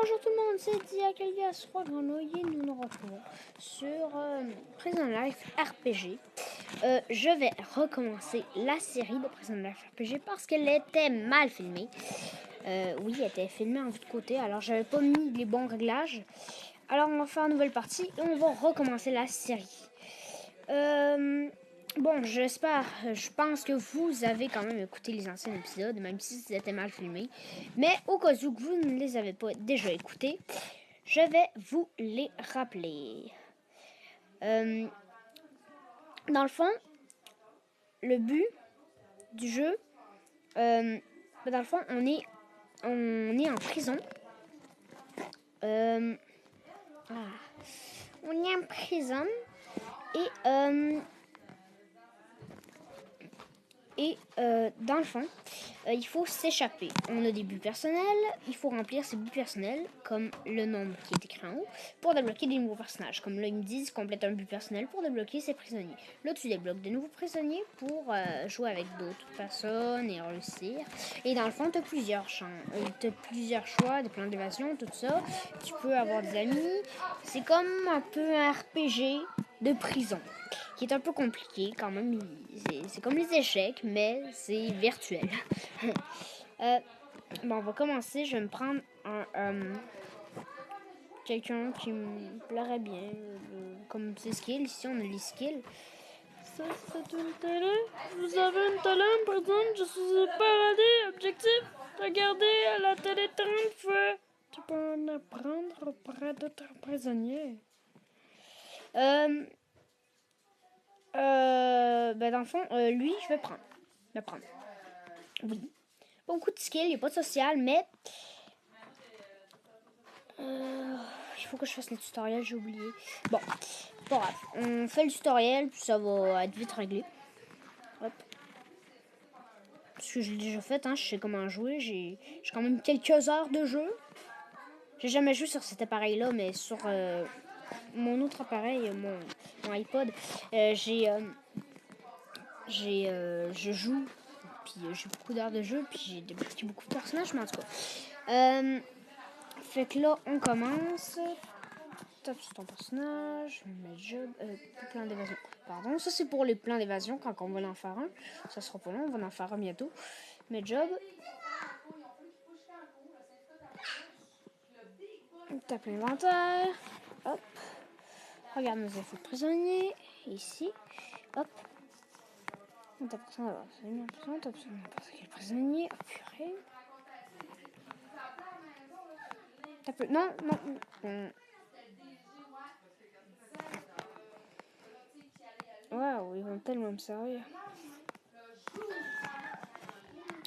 Bonjour tout le monde, c'est Diak alias Roi Grenouille et nous nous retrouvons sur Prison Life RPG. Je vais recommencer la série de Prison Life RPG parce qu'elle était mal filmée. Oui, elle était filmée en vue de côté, alors j'avais pas mis les bons réglages. Alors on va faire une nouvelle partie et on va recommencer la série. Bon, je pense que vous avez quand même écouté les anciens épisodes, même si c'était mal filmé. Mais au cas où vous ne les avez pas déjà écoutés, je vais vous les rappeler. Dans le fond, le but du jeu, dans le fond, on est en prison. On est en prison et dans le fond, il faut s'échapper. On a des buts personnels. Il faut remplir ces buts personnels, comme le nombre qui est écrit en haut, pour débloquer des nouveaux personnages. Comme là, ils me disent, complète un but personnel pour débloquer ces prisonniers. Là, tu débloques de nouveaux prisonniers pour jouer avec d'autres personnes et réussir. Et dans le fond, tu as plusieurs choix, des plans d'évasion, tout ça. Tu peux avoir des amis. C'est comme un peu un RPG de prison, qui est un peu compliqué quand même. C'est comme les échecs, mais c'est virtuel. Bon, on va commencer. Je vais me prendre quelqu'un qui me plairait bien. Comme ses skills. Ici, on a les skills. Ça, c'est une télé. Vous avez une télé, présente. Je suis au paradis. Objectif, regarder à la télé 30 fois. Tu peux en apprendre auprès d'autres prisonniers. Dans le fond, lui, je vais le prendre. Oui. Beaucoup de skills, il n'y a pas de social, mais il faut que je fasse le tutoriel, j'ai oublié. Bon, pas grave. On fait le tutoriel, puis ça va être vite réglé. Hop. Parce que je l'ai déjà fait, hein, je sais comment jouer. J'ai quand même quelques heures de jeu. J'ai jamais joué sur cet appareil-là, mais sur mon autre appareil, mon iPod, je joue, puis j'ai beaucoup d'heures de jeu, puis j'ai débloqué beaucoup de personnages, mais en tout cas. Fait que là, on commence. Tape sur ton personnage, mets job, plan d'évasion. Pardon, ça c'est pour les plans d'évasion quand on va en faire un. Ça sera pas long, on va en faire un bientôt. Mets job. Tape l'inventaire. Hop. Regarde nos infos de prisonniers. Ici. Hop. On tape ça d'abord. C'est bien présent. Tape sur n'importe quel prisonnier. Oh purée. Tape. Non. Waouh, ils vont tellement me servir.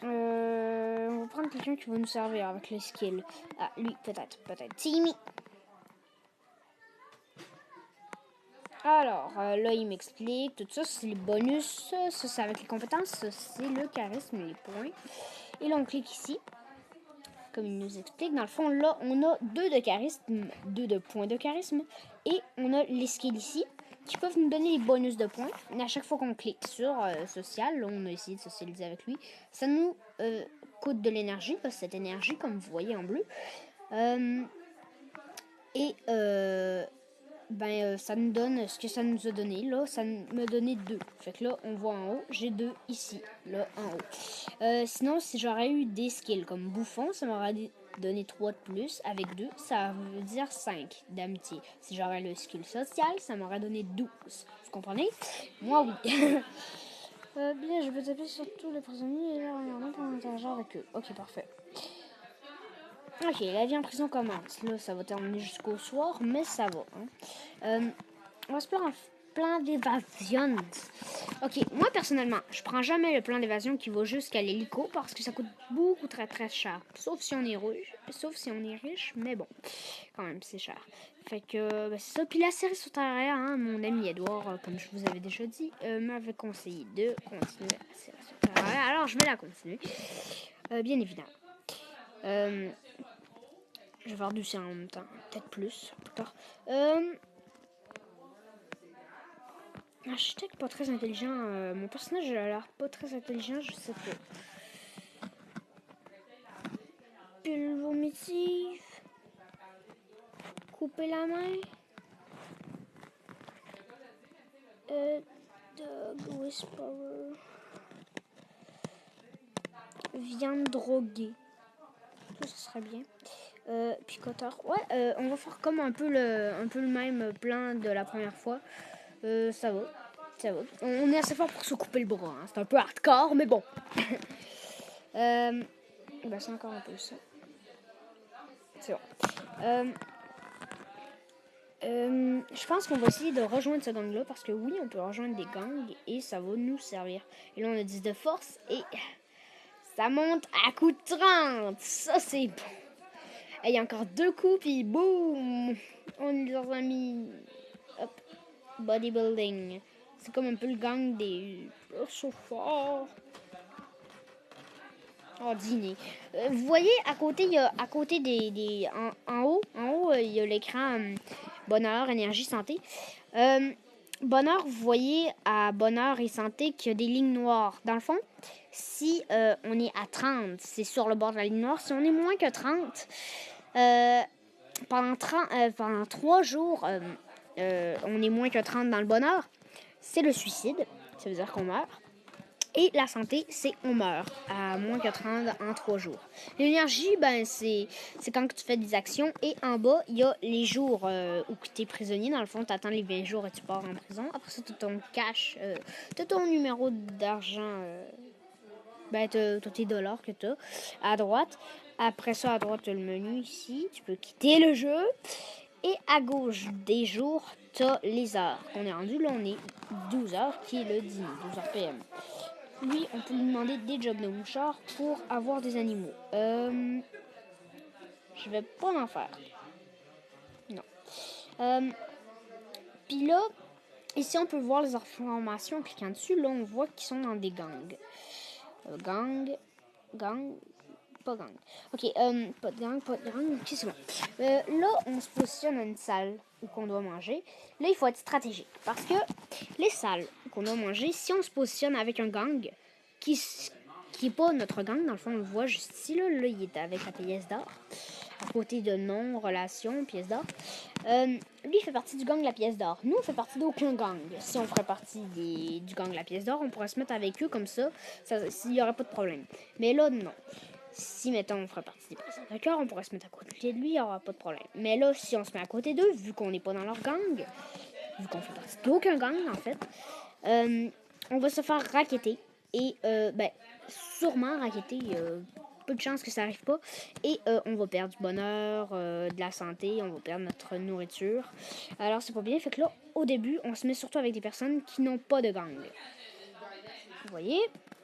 On va prendre quelqu'un qui va nous servir avec les skills. Ah, lui, peut-être. Timmy. Alors, là, il m'explique. Tout ça, c'est les bonus. Ça, c'est avec les compétences. Ça, c'est le charisme, les points. Et là, on clique ici. Comme il nous explique. Dans le fond, là, on a 2 de charisme, 2 de points de charisme. Et on a les skills ici, qui peuvent nous donner les bonus de points. Et à chaque fois qu'on clique sur social, là, on a essayé de socialiser avec lui. Ça nous coûte de l'énergie, parce que cette énergie, comme vous voyez en bleu. Ça nous donne ce que ça nous a donné. Là, ça me donnait 2. Fait que là, on voit en haut, j'ai 2 ici, là, en haut. Sinon, si j'aurais eu des skills comme bouffon, ça m'aurait donné 3 de plus. Avec 2, ça veut dire 5 d'amitié. Si j'aurais le skill social, ça m'aurait donné 12. Vous comprenez? Moi, oui. Bien, je peux taper sur tous les prisonniers et leur regarder pour interagir avec eux. Ok, parfait. Ok, la vie en prison commence. Là, ça va terminer jusqu'au soir, mais ça va. On va se faire un plan d'évasion. Ok, moi personnellement, je prends jamais le plan d'évasion qui va jusqu'à l'hélico parce que ça coûte beaucoup très très cher. Sauf si on est riche, mais bon, quand même c'est cher. Fait que c'est ça. Puis la série sur Terre, hein, mon ami Edouard, comme je vous avais déjà dit, m'avait conseillé de continuer la série sur Terre. Alors je vais la continuer, bien évidemment. Je vais voir du en même temps, peut-être plus tard. Architecte pas très intelligent. Mon personnage a l'air pas très intelligent, je sais pas. Pile vomitif. couper la main. Dog Whisperer. Viande droguée. Ça serait bien. Picoteur. Ouais, on va faire comme un peu le même plan de la première fois. Ça va. Ça va. On est assez fort pour se couper le bras. Hein. C'est un peu hardcore, mais bon. Ben c'est encore un peu ça. C'est bon. Je pense qu'on va essayer de rejoindre ce gang-là parce que oui, on peut rejoindre des gangs et ça va nous servir. Et là, on a 10 de force et ça monte à coup de 30. Ça, c'est bon. Et il y a encore 2 coups, puis boum! On les a mis. Hop. Bodybuilding. C'est comme un peu le gang des. Oh, so fort. Oh, dîner. Vous voyez, à côté, il y a, à côté des en haut, il y a l'écran bonheur, énergie, santé. Bonheur, vous voyez à bonheur et santé qu'il y a des lignes noires. Dans le fond, si on est à 30, c'est sur le bord de la ligne noire. Si on est moins que 30, pendant 3 jours, on est moins que 30 dans le bonheur, c'est le suicide. Ça veut dire qu'on meurt. Et la santé, c'est on meurt à moins que 30 en 3 jours. L'énergie, ben c'est quand tu fais des actions. Et en bas, il y a les jours où tu es prisonnier. Dans le fond, tu attends les 20 jours et tu pars en prison. Après ça, tu as ton cash, tu as ton numéro d'argent, ben tu as tes dollars que tu as à droite. Après ça, à droite, tu as le menu ici. Tu peux quitter le jeu. Et à gauche des jours, tu as les heures. On est rendu, là, on est 12 heures, qui est le dîner, 12 heures PM. Lui, on peut lui demander des jobs de mouchard pour avoir des animaux. Je vais pas en faire. Non. Puis là, ici, on peut voir les informations en cliquant dessus. Là, on voit qu'ils sont dans des gangs. Gang. Pas gang. Ok, pas de gang. Ok, c'est bon. Là, on se positionne à une salle où on doit manger. Là, il faut être stratégique. Parce que les salles où on doit manger, si on se positionne avec un gang qui n'est pas notre gang, dans le fond, on le voit juste ici. Là, il est avec la pièce d'or. À côté de nom, relation, pièce d'or. Lui, il fait partie du gang de la pièce d'or. Nous, on fait partie d'aucun gang. Si on ferait partie du gang de la pièce d'or, on pourrait se mettre avec eux comme ça. Il n'y aurait pas de problème. Mais là, non. Si, mettons, on ferait partie des personnes de cœur, on pourrait se mettre à côté de lui, il n'y aura pas de problème. Mais là, si on se met à côté d'eux, vu qu'on n'est pas dans leur gang, vu qu'on fait partie d'aucun gang, en fait, on va se faire racketter. Et, sûrement racketter, peu de chances que ça n'arrive pas. Et on va perdre du bonheur, de la santé, on va perdre notre nourriture. Alors, c'est pas bien. Fait que là, au début, on se met surtout avec des personnes qui n'ont pas de gang. Vous voyez?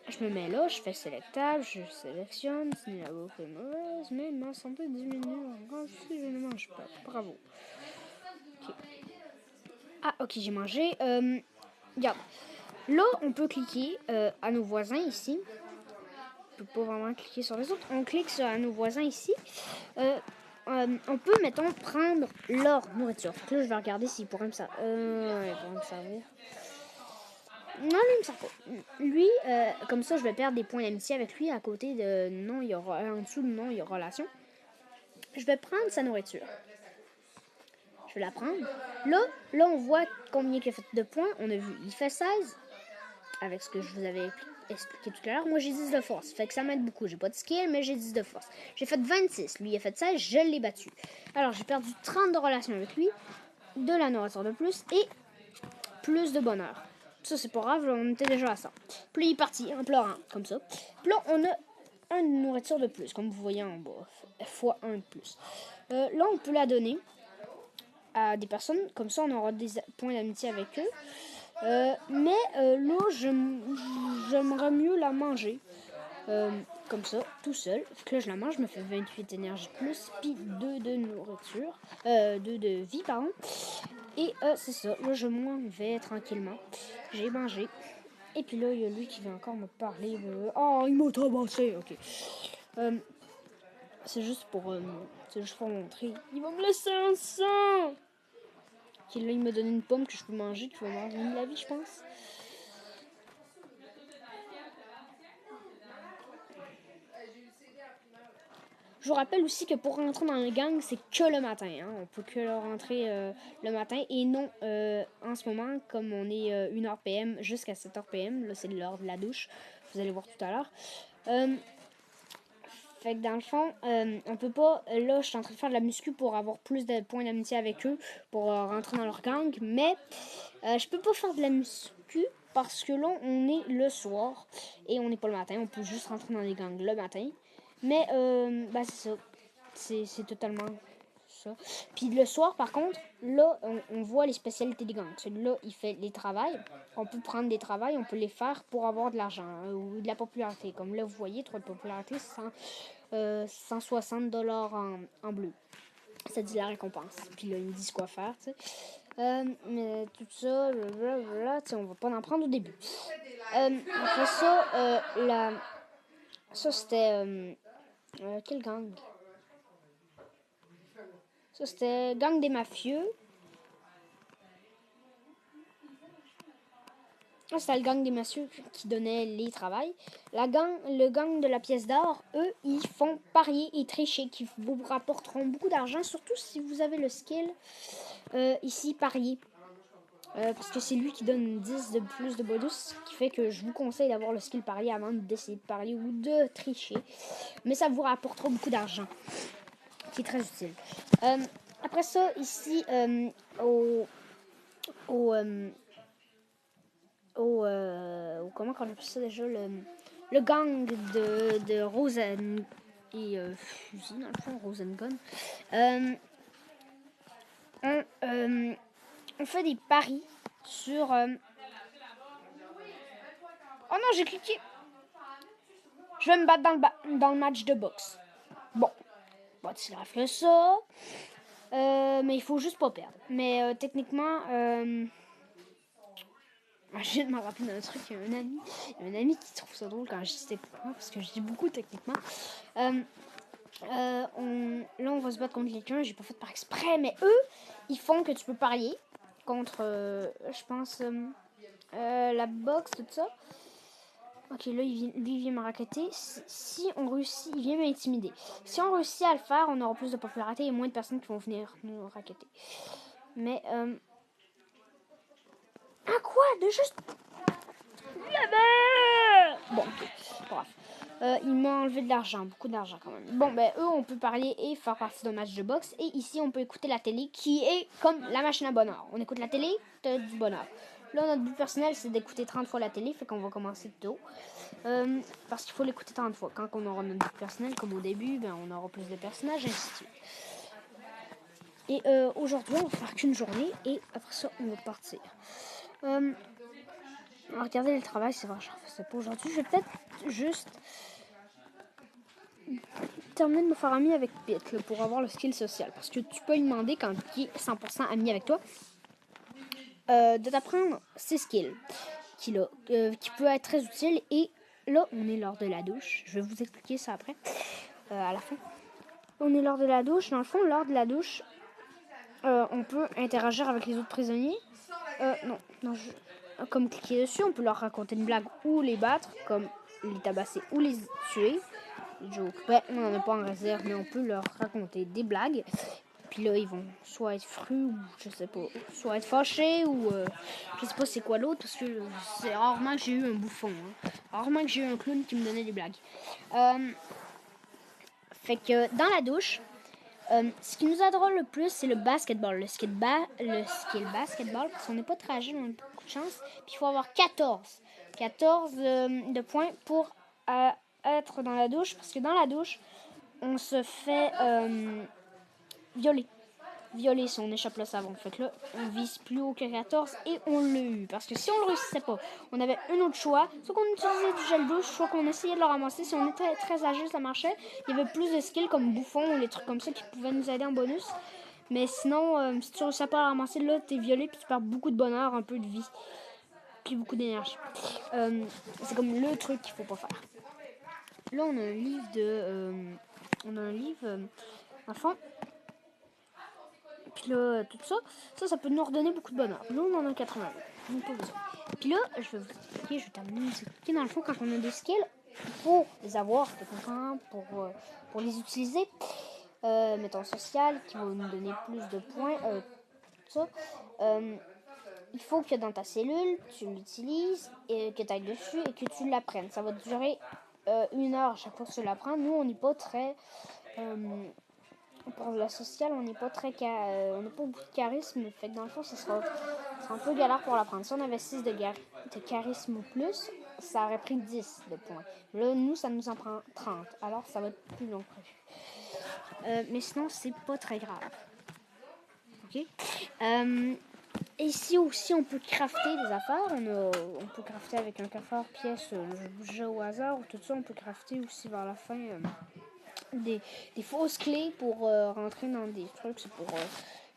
Je me mets là, je fais sélectable, je sélectionne, si la bouffe est mauvaise, mais ma santé diminue encore si je ne mange pas. Bravo. Okay. Ah, ok, j'ai mangé. Regarde. Là, on peut cliquer à nos voisins ici. On peut pas vraiment cliquer sur les autres. On clique sur à nos voisins ici. On peut, mettons, prendre leur nourriture. Là, je vais regarder s'ils pourraient me servir. Ils pourraient me servir. Non, lui, il me sert pas. Lui, comme ça, je vais perdre des points d'amitié avec lui. À côté de non, il y aura en dessous de non, il y aura relation. Je vais prendre sa nourriture. Je vais la prendre. Là, on voit combien il a fait de points. On a vu, il fait 16 avec ce que je vous avais expliqué tout à l'heure. Moi, j'ai 10 de force. Fait que ça m'aide beaucoup. J'ai pas de skill, mais j'ai 10 de force. J'ai fait 26. Lui, il a fait 16. Je l'ai battu. Alors, j'ai perdu 30 de relation avec lui. De la nourriture de plus et plus de bonheur. Ça, c'est pas grave, on était déjà à ça. Puis il est parti en pleurant, comme ça. Puis là, on a une nourriture de plus, comme vous voyez en bas. Fois 1 de plus. Là, on peut la donner à des personnes. Comme ça, on aura des points d'amitié avec eux. Mais là, j'aimerais mieux la manger. Comme ça, tout seul. Fait que là, je la mange, je me fais 28 énergie de plus, puis 2 de nourriture. 2 de vie, pardon. Et c'est ça, là je m'en vais tranquillement. J'ai mangé. Et puis là, il y a lui qui vient encore me parler. Oh, il m'a tabassé, ok. C'est juste pour montrer. Il va me laisser un sang. Ok, là, il m'a donné une pomme que je peux manger, qui va manger de la vie, je pense. Je vous rappelle aussi que pour rentrer dans le gang, c'est que le matin. Hein. On peut que le rentrer le matin et non en ce moment, comme on est 1h PM jusqu'à 7h PM. Là, c'est l'heure de la douche. Vous allez voir tout à l'heure. Fait que dans le fond, on peut pas... Là, je suis en train de faire de la muscu pour avoir plus de points d'amitié avec eux, pour rentrer dans leur gang. Mais je peux pas faire de la muscu parce que là, on est le soir et on n'est pas le matin. On peut juste rentrer dans les gangs le matin. Mais, c'est ça. C'est totalement ça. Puis le soir, par contre, là, on voit les spécialités des gangs. Celui-là, il fait les travails. On peut prendre des travails, on peut les faire pour avoir de l'argent ou de la popularité. Comme là, vous voyez, 3 de popularité, 160 $ en bleu. Ça dit la récompense. Puis là, ils me disent quoi faire, tu sais. Mais tout ça, blablabla, on va pas en prendre au début. Après ça, ça c'était... quel gang? Ça, c'était gang des mafieux. Ça, c'était le gang des mafieux qui donnait les travails. Le gang de la pièce d'or, eux, ils font parier et tricher, qui vous rapporteront beaucoup d'argent, surtout si vous avez le skill ici, parier. Parce que c'est lui qui donne 10 de plus de bonus, ce qui fait que je vous conseille d'avoir le skill parier avant d'essayer de parier ou de tricher. Mais ça vous rapportera beaucoup d'argent, qui est très utile. Après ça, ici, comment on appelle ça déjà, le gang de Rosen et Fusil, dans le fond, Rosengun. On fait des paris sur... Oh non, j'ai cliqué. Je vais me battre dans le match de boxe. Bon, tu rafles ça. Mais il faut juste pas perdre. Mais techniquement... je viens de me rappeler d'un truc, il y a un ami qui trouve ça drôle quand je dis techniquement, parce que je dis beaucoup techniquement. Là, on va se battre contre quelqu'un, j'ai pas fait par exprès, mais eux, ils font que tu peux parier contre, je pense, la boxe, tout ça. Ok, là, lui, il vient me racketter. Si on réussit, il vient m'intimider. Si on réussit à le faire, on aura plus de popularité et moins de personnes qui vont venir nous racketter. Mais, ah quoi? De juste... Bon, ok, bref. Il m'a enlevé de l'argent, beaucoup d'argent quand même. Bon, eux, on peut parler et faire partie d'un match de boxe. Et ici, on peut écouter la télé, qui est comme la machine à bonheur. On écoute la télé, t'as du bonheur. Là, notre but personnel, c'est d'écouter 30 fois la télé, fait qu'on va commencer tôt. Parce qu'il faut l'écouter 30 fois. Quand on aura notre but personnel, comme au début, on aura plus de personnages, ainsi de suite. Et aujourd'hui, on va faire qu'une journée, et après ça, on va partir. Regardez le travail, c'est vrai, je ne fais pas aujourd'hui. Je vais peut-être juste terminer de me faire ami avec Pete pour avoir le skill social. Parce que tu peux lui demander, quand il est 100% ami avec toi, de t'apprendre ses skills qui peut être très utile. Et là, on est lors de la douche. Je vais vous expliquer ça après, à la fin. On est lors de la douche. Dans le fond, lors de la douche, on peut interagir avec les autres prisonniers. Comme cliquer dessus, on peut leur raconter une blague ou les battre, comme les tabasser ou les tuer. On n'en a pas en réserve, mais on peut leur raconter des blagues. Puis là, ils vont soit être frus, ou je sais pas, soit être fâchés, ou je sais pas c'est quoi l'autre, parce que c'est rarement que j'ai eu un bouffon. Hein. Rarement que j'ai eu un clown qui me donnait des blagues. Fait que dans la douche, ce qui nous aidera le plus, c'est le basketball. Le skill basketball, parce qu'on n'est pas très âgé, on a beaucoup de chance. Puis il faut avoir 14 de points pour être dans la douche. Parce que dans la douche, on se fait violer si on échappe le savon. Fait que là, on vise plus haut que 14 et on l'a eu. Parce que si on le réussissait pas, on avait un autre choix. Soit qu'on utilisait du gel douche, soit qu'on essayait de le ramasser. Si on était très âgé, ça marchait. Il y avait plus de skills comme bouffon ou les trucs comme ça qui pouvaient nous aider en bonus. Mais sinon, si tu réussis pas à le ramasser, là, t'es violé puis tu perds beaucoup de bonheur, un peu de vie. Puis beaucoup d'énergie. C'est comme le truc qu'il faut pas faire. Là, on a un livre enfant. Puis là, tout ça, ça peut nous redonner beaucoup de bonheur. Nous, on en a 80. Puis là, je vais terminer de vous expliquer. Dans le fond, quand on a des skills, pour les avoir techniquement, pour les utiliser. Mettons social, qui va nous donner plus de points, tout ça. Il faut que dans ta cellule, tu l'utilises, et que tu ailles dessus et que tu l'apprennes. Ça va durer 1 heure à chaque fois que tu l'apprends. Nous, on n'est pas très... pour la sociale, on n'est pas très... on n'a pas beaucoup de charisme. Fait que dans le fond, ça sera un peu galère pour l'apprendre. Si on avait 6 de charisme ou plus, ça aurait pris 10 de points. Là, nous, ça nous en prend 30. Alors, ça va être plus long que prévu. Mais sinon, c'est pas très grave. OK? Et ici aussi, on peut crafter des affaires. On peut crafter avec un coffre pièce, le jeu au hasard ou tout ça. On peut crafter aussi vers la fin des fausses clés pour rentrer dans des trucs. C'est pour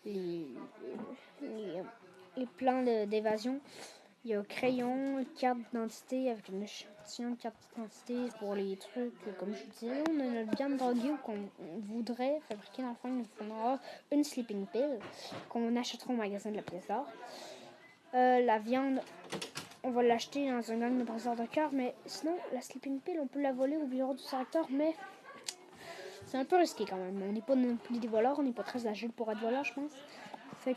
les plans d'évasion. Il y a crayon, carte d'identité avec une échantillon de carte d'identité pour les trucs. Comme je vous disais, on a notre viande droguée ou qu'on voudrait fabriquer. Dans le fond, il nous faudra une sleeping pill qu'on achètera au magasin de la pièce d'or. La viande, on va l'acheter dans un gang de briseurs de cœur, mais sinon, la sleeping pill, on peut la voler au bureau du directeur, mais c'est un peu risqué quand même. On n'est pas non plus des voleurs, on n'est pas très agile pour être voleur, je pense. Fait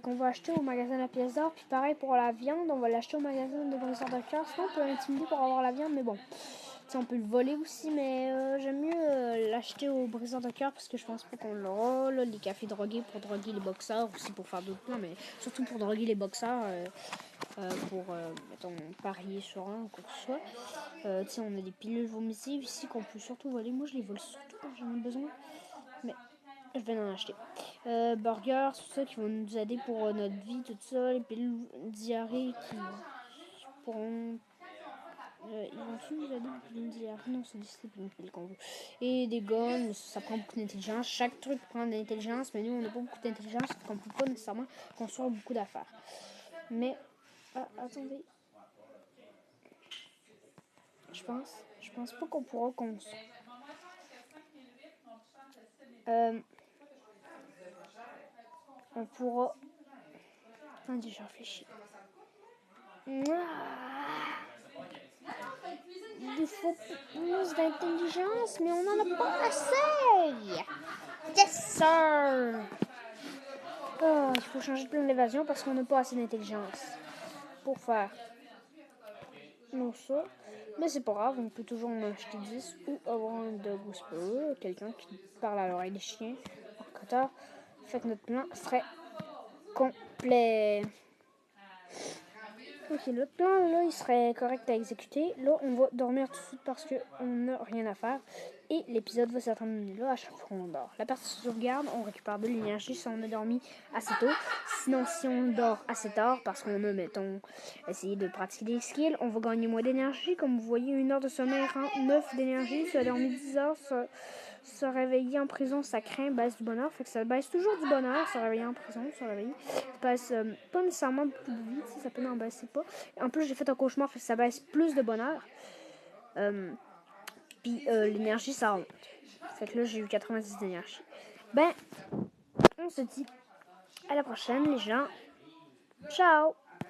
qu'on va acheter au magasin de la pièce d'or. Puis pareil pour la viande, on va l'acheter au magasin de briseurs de cœur. Sinon, on peut l'intimider pour avoir la viande, mais bon. T'sais, on peut le voler aussi, mais j'aime mieux l'acheter au briseur de cœur parce que je pense pas qu'on l'aura. Là, les cafés drogués pour droguer les boxeurs, aussi pour faire d'autres plans, mais surtout pour droguer les boxeurs, mettons, parier sur un ou quoi que ce soit. On a des pilules vomitives ici qu'on peut surtout voler. Moi, je les vole surtout quand j'en ai besoin. Mais je vais en acheter. Burgers, tout ça qui vont nous aider pour notre vie, tout ça. Les pilules diarrhée qui pourront. Ils vont-tu nous aider les pilules diarrhée? Non, c'est des sleeping pills qu'on veut. Et des guns, ça prend beaucoup d'intelligence. Chaque truc prend de l'intelligence, mais nous, on n'a pas beaucoup d'intelligence, donc on ne peut pas nécessairement construire beaucoup d'affaires. Mais, attendez. Je pense pas qu'on pourra construire. On pourra. Attendez, je réfléchis. Il faut plus d'intelligence, mais on n'en a pas assez. Yes, sir. Il faut changer de plan d'évasion parce qu'on n'a pas assez d'intelligence pour faire. Non, ça. Mais c'est pas grave, on peut toujours en acheter 10 ou avoir un dog whisperer, quelqu'un qui parle à l'oreille des chiens. Fait que notre plan serait complet. Ok, le plan, là, il serait correct à exécuter. Là, on va dormir tout de suite parce qu'on n'a rien à faire. Et l'épisode va se terminer là à chaque fois qu'on dort. La partie sauvegarde, on récupère de l'énergie si on a dormi assez tôt. Sinon, si on dort assez tard parce qu'on a, mettons, essayé de pratiquer des skills, on va gagner moins d'énergie. Comme vous voyez, 1 heure de sommeil rend 9 d'énergie. Si on a dormi 10 heures, se réveiller en prison, ça craint, baisse du bonheur. Fait que ça baisse toujours du bonheur, se réveiller en prison, se réveiller. Ça baisse pas nécessairement beaucoup de vie, ça peut n'en baisser pas. En plus, j'ai fait un cauchemar, fait que ça baisse plus de bonheur. Puis l'énergie, ça remonte. Fait que là, j'ai eu 90 d'énergie. Ben, on se dit à la prochaine, les gens. Ciao!